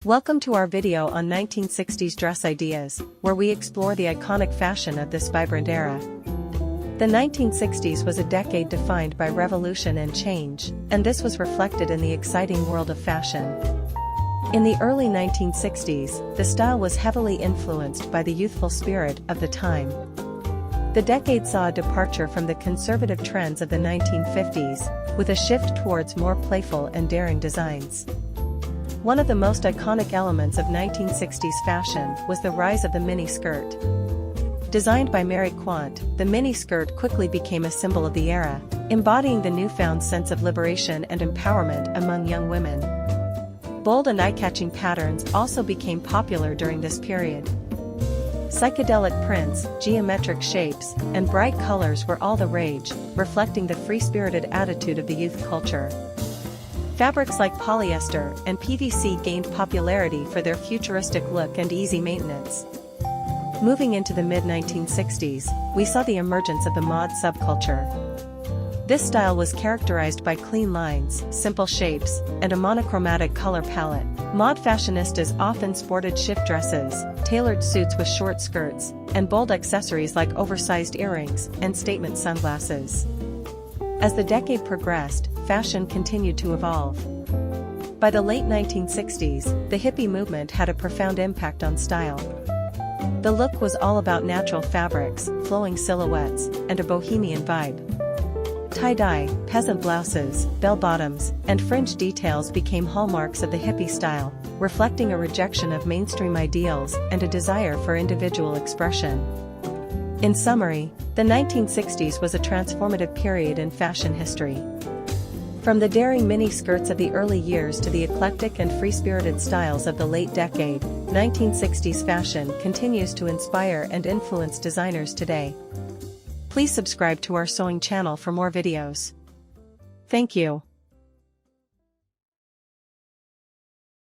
Welcome to our video on 1960s dress ideas, where we explore the iconic fashion of this vibrant era. The 1960s was a decade defined by revolution and change, and this was reflected in the exciting world of fashion. In the early 1960s, the style was heavily influenced by the youthful spirit of the time. The decade saw a departure from the conservative trends of the 1950s, with a shift towards more playful and daring designs. One of the most iconic elements of 1960s fashion was the rise of the miniskirt. Designed by Mary Quant, the miniskirt quickly became a symbol of the era, embodying the newfound sense of liberation and empowerment among young women. Bold and eye-catching patterns also became popular during this period. Psychedelic prints, geometric shapes, and bright colors were all the rage, reflecting the free-spirited attitude of the youth culture. Fabrics like polyester and PVC gained popularity for their futuristic look and easy maintenance. Moving into the mid-1960s, we saw the emergence of the mod subculture. This style was characterized by clean lines, simple shapes, and a monochromatic color palette. Mod fashionistas often sported shift dresses, tailored suits with short skirts, and bold accessories like oversized earrings and statement sunglasses. As the decade progressed, fashion continued to evolve. By the late 1960s, the hippie movement had a profound impact on style. The look was all about natural fabrics, flowing silhouettes, and a bohemian vibe. Tie-dye, peasant blouses, bell-bottoms, and fringe details became hallmarks of the hippie style, reflecting a rejection of mainstream ideals and a desire for individual expression. In summary, the 1960s was a transformative period in fashion history. From the daring mini-skirts of the early years to the eclectic and free-spirited styles of the late decade, 1960s fashion continues to inspire and influence designers today. Please subscribe to our sewing channel for more videos. Thank you.